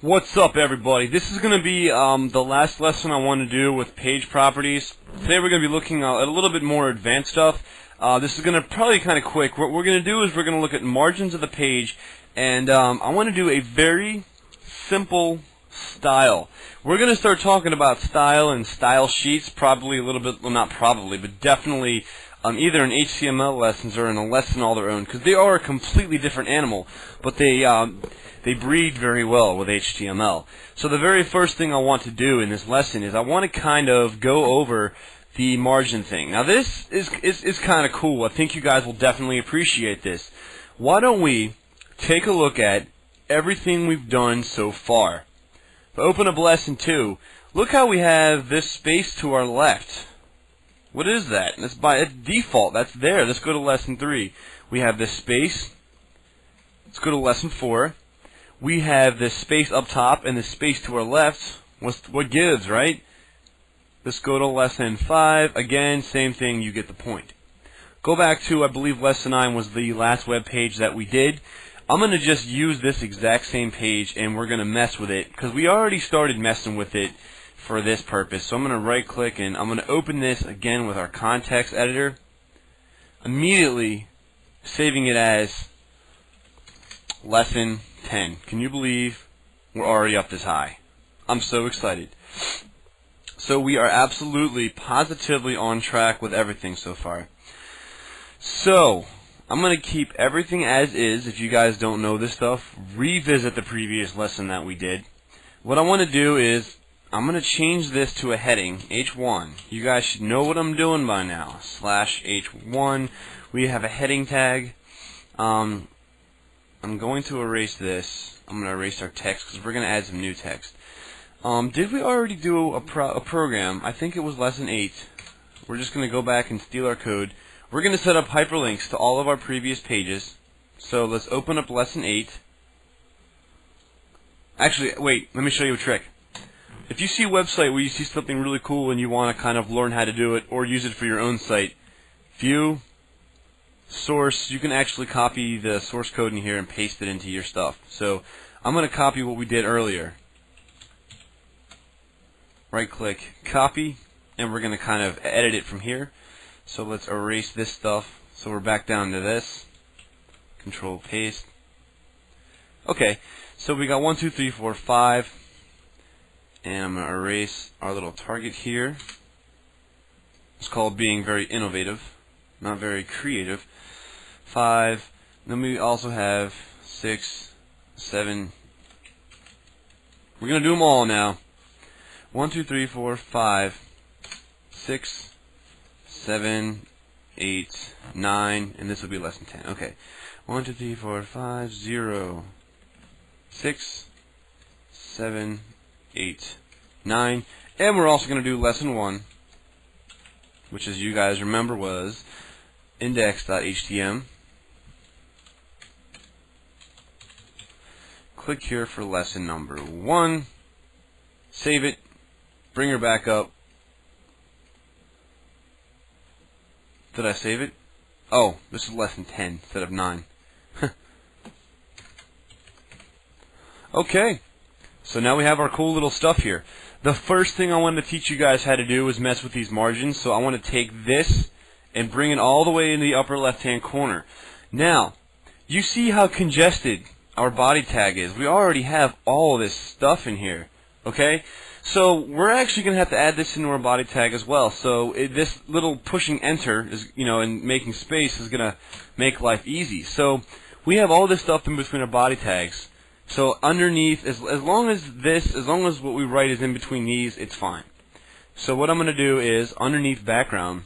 What's up, everybody? This is going to be the last lesson I want to do with page properties. Today we're going to be looking at a little bit more advanced stuff. This is going to probably be kind of quick. What we're going to do is we're going to look at margins of the page, and I want to do a very simple style. We're going to start talking about style and style sheets probably a little bit, well, not probably, but definitely either in HTML lessons or in a lesson all their own, because they are a completely different animal, but they breed very well with HTML. So the very first thing I want to do in this lesson is I want to kind of go over the margin thing. Now this is kind of cool. I think you guys will definitely appreciate this. Why don't we take a look at everything we've done so far? If I open up lesson 2, look how we have this space to our left. What is that? That's by default. That's there. Let's go to lesson 3. We have this space. Let's go to lesson 4. We have this space up top and this space to our left. What gives, right? Let's go to lesson 5. Again, same thing. You get the point. Go back to, I believe, lesson 9 was the last web page that we did. I'm going to just use this exact same page and we're going to mess with it because we already started messing with it for this purpose. So I'm going to right click and I'm going to open this again with our context editor, immediately saving it as lesson 10. Can you believe we're already up this high? I'm so excited. So we are absolutely, positively on track with everything so far. So I'm going to keep everything as is. If you guys don't know this stuff, revisit the previous lesson that we did. What I want to do is I'm going to change this to a heading, H1. You guys should know what I'm doing by now. /H1. We have a heading tag. I'm going to erase this. I'm going to erase our text because we're going to add some new text. Did we already do a program? I think it was lesson 8. We're just going to go back and steal our code. We're going to set up hyperlinks to all of our previous pages. So let's open up lesson 8. Actually, wait, let me show you a trick. If you see a website where you see something really cool and you want to kind of learn how to do it or use it for your own site, view, source, you can actually copy the source code in here and paste it into your stuff. So I'm going to copy what we did earlier. Right click, copy, and we're going to kind of edit it from here. So let's erase this stuff. So we're back down to this. Control paste. Okay, so we got 1, 2, 3, 4, 5. And I'm going to erase our little target here. It's called being very innovative, not very creative. 5. Then we also have 6, 7. We're going to do them all now. 1, 2, 3, 4, 5, 6, 7, 8, 9, and this will be lesson 10. Okay. 1, 2, 3, 4, 5, 0, 6, 7, 8, 9. And we're also going to do lesson 1, which, as you guys remember, was index.html. Click here for lesson number 1. Save it. Bring her back up. Did I save it? Oh, this is lesson 10 instead of 9. Okay. So now we have our cool little stuff here. The first thing I wanted to teach you guys how to do is mess with these margins. So I want to take this and bring it all the way in the upper left-hand corner. Now, you see how congested our body tag is. We already have all this stuff in here. Okay? So we're actually going to have to add this into our body tag as well. So this little pushing enter is, and making space is going to make life easy. So we have all this stuff in between our body tags. So underneath, as long as what we write is in between these, it's fine. So what I'm going to do is, underneath background,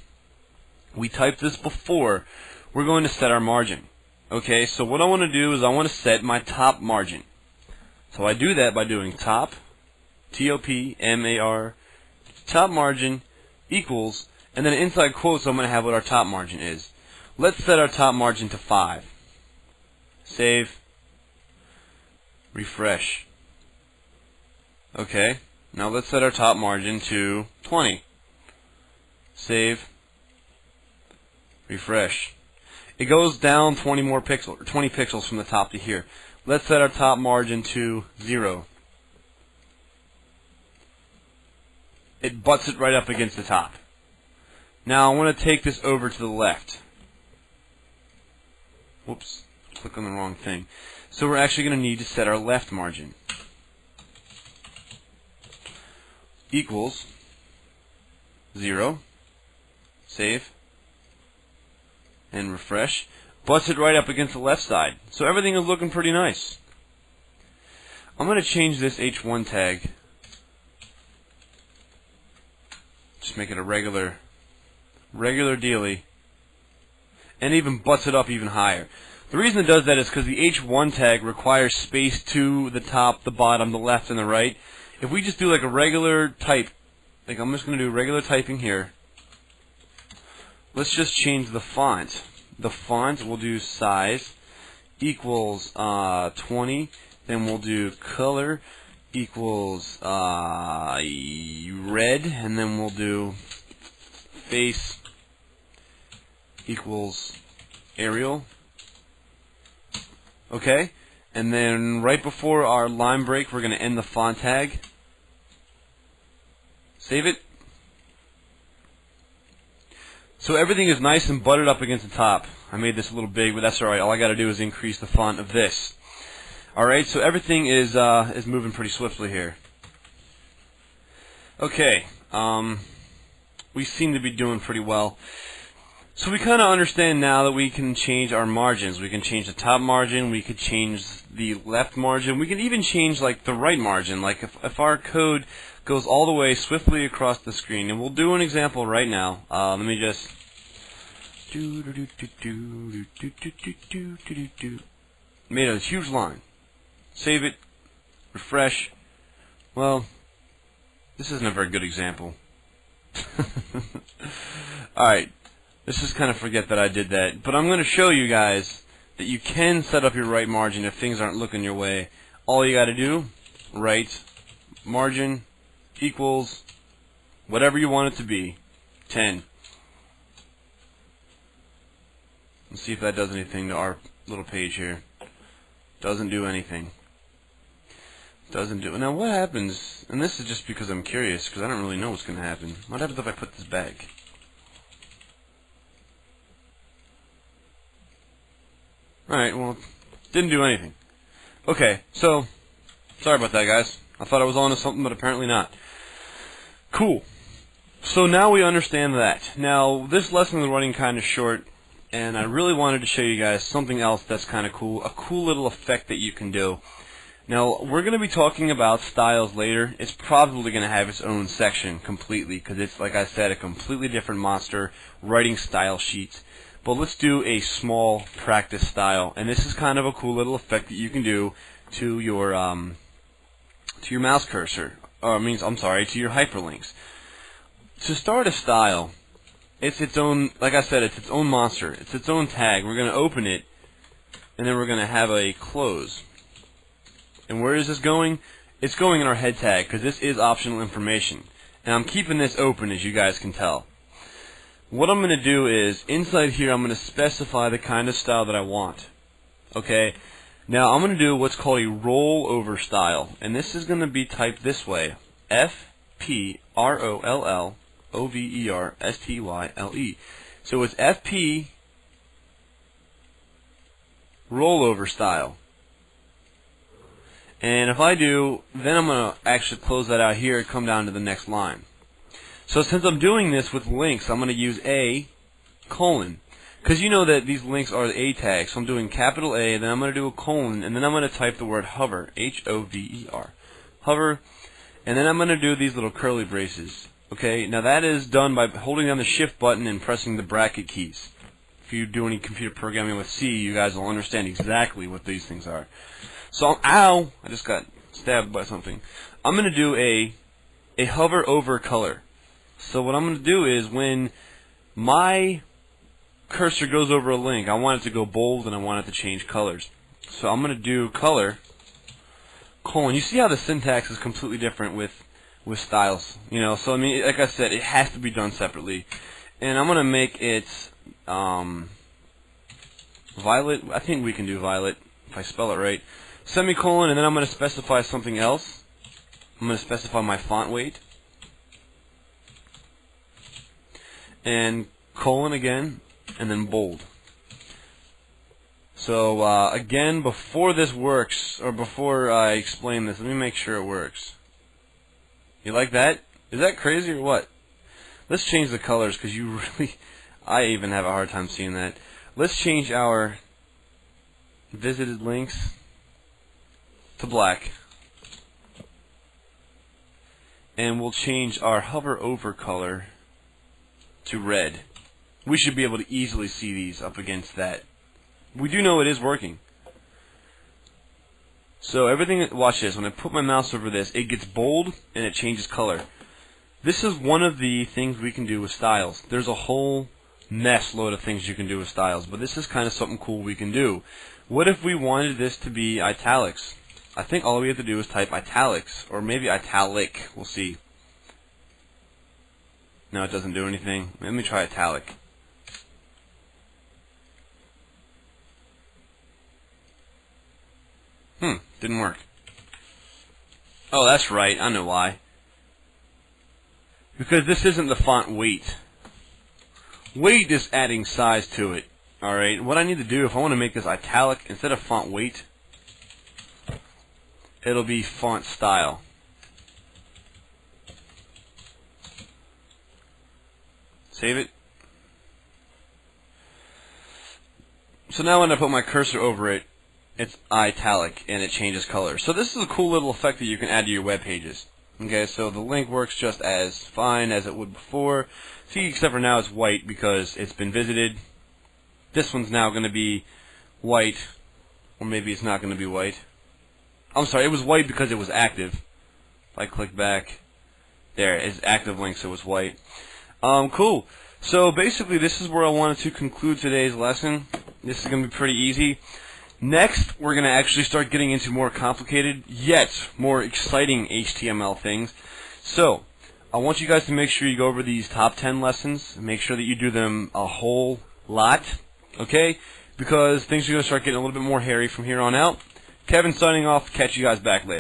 we typed this before, we're going to set our margin. Okay, so what I want to do is I want to set my top margin. So I do that by doing top, T-O-P-M-A-R, top margin equals, and then inside quotes I'm going to have what our top margin is. Let's set our top margin to 5. Save. Refresh. Okay, now let's set our top margin to 20. Save. Refresh. It goes down 20 pixels from the top to here. Let's set our top margin to 0. it butts it right up against the top. Now I want to take this over to the left. Whoops, click on the wrong thing. So we're actually going to need to set our left margin. Equals 0. Save. And refresh. Butts it right up against the left side. So everything is looking pretty nice. I'm going to change this H1 tag. Just make it a regular dealie. And even butts it up even higher. The reason it does that is because the H1 tag requires space to the top, the bottom, the left, and the right. If we just do like a regular type, like I'm just going to do regular typing here. Let's just change the font. The font, we'll do size equals 20. Then we'll do color equals red. And then we'll do face equals Arial. Okay? And then right before our line break, we're going to end the font tag. Save it. So everything is nice and buttered up against the top. I made this a little big, but that's alright. All I got to do is increase the font of this. Alright, so everything is moving pretty swiftly here. Okay, we seem to be doing pretty well. So we kind of understand now that we can change our margins. We can change the top margin, we could change the left margin, we can even change like the right margin. Like if our code goes all the way swiftly across the screen, and we'll do an example right now. Let me just made a huge line. Save it, refresh. Well, this isn't a very good example. Alright, let's just kind of forget that I did that. But I'm going to show you guys that you can set up your right margin if things aren't looking your way. All you got to do, right margin equals whatever you want it to be, 10. Let's see if that does anything to our little page here. Doesn't do anything. Doesn't do it. Now what happens, and this is just because I'm curious, because I don't really know what's going to happen. What happens if I put this back? Alright, well, didn't do anything. Okay, so, sorry about that, guys. I thought I was on to something, but apparently not. Cool. So now we understand that. Now, this lesson is running kind of short, and I really wanted to show you guys something else that's kind of cool, a cool little effect that you can do. Now, we're going to be talking about styles later. It's probably going to have its own section completely, because it's, like I said, a completely different monster, writing style sheets. But let's do a small practice style, and this is kind of a cool little effect that you can do to your mouse cursor, or to your hyperlinks. To start a style, it's its own, like I said, it's its own monster. It's its own tag. We're going to open it, and then we're going to have a close. And where is this going? It's going in our head tag, because this is optional information. And I'm keeping this open, as you guys can tell. What I'm going to do is, inside here, I'm going to specify the kind of style that I want. Okay? Now, I'm going to do what's called a rollover style. And this is going to be typed this way. FPROLLOVERSTYLE. So it's FP rollover style. And if I do, then I'm going to actually close that out here and come down to the next line. So since I'm doing this with links, I'm going to use A, colon. Because you know that these links are the A tags. So I'm doing capital A, then I'm going to do a colon, and then I'm going to type the word hover, H-O-V-E-R. Hover, and then I'm going to do these little curly braces. Okay, now that is done by holding down the shift button and pressing the bracket keys. If you do any computer programming with C, you guys will understand exactly what these things are. So, ow! I just got stabbed by something. I'm going to do a hover over color. So what I'm going to do is when my cursor goes over a link, I want it to go bold and I want it to change colors. So I'm going to do color, colon. You see how the syntax is completely different with styles. You know, so I mean, like I said, it has to be done separately. And I'm going to make it violet. I think we can do violet if I spell it right. Semicolon, and then I'm going to specify something else. I'm going to specify my font weight. and colon again, and then bold. So again, before this works, or before I explain this, let me make sure it works. You like that? Is that crazy or what? Let's change the colors, because you really, I even have a hard time seeing that. Let's change our visited links to black. And we'll change our hover over color to red. We should be able to easily see these up against that. We do know it is working. So everything, watch this, when I put my mouse over this, it gets bold and it changes color. This is one of the things we can do with styles. There's a whole mess load of things you can do with styles, but this is kind of something cool we can do. What if we wanted this to be italics? I think all we have to do is type italics, or maybe italic, we'll see. No, it doesn't do anything. Let me try italic. Didn't work. Oh, that's right. I know why. Because this isn't the font weight. Weight is adding size to it. Alright, what I need to do, if I want to make this italic, instead of font weight, it'll be font style. Save it. So now when I put my cursor over it, it's italic and it changes color. So this is a cool little effect that you can add to your web pages. Okay, so the link works just as fine as it would before. See, except for now it's white because it's been visited. This one's now going to be white, or maybe it's not going to be white. I'm sorry, it was white because it was active. If I click back, there, it's active link, so it's white. Cool. So basically this is where I wanted to conclude today's lesson. This is going to be pretty easy. Next, we're going to actually start getting into more complicated, yet more exciting HTML things. So, I want you guys to make sure you go over these top 10 lessons. Make sure that you do them a whole lot, okay? Because things are going to start getting a little bit more hairy from here on out. Kevin signing off. Catch you guys back later.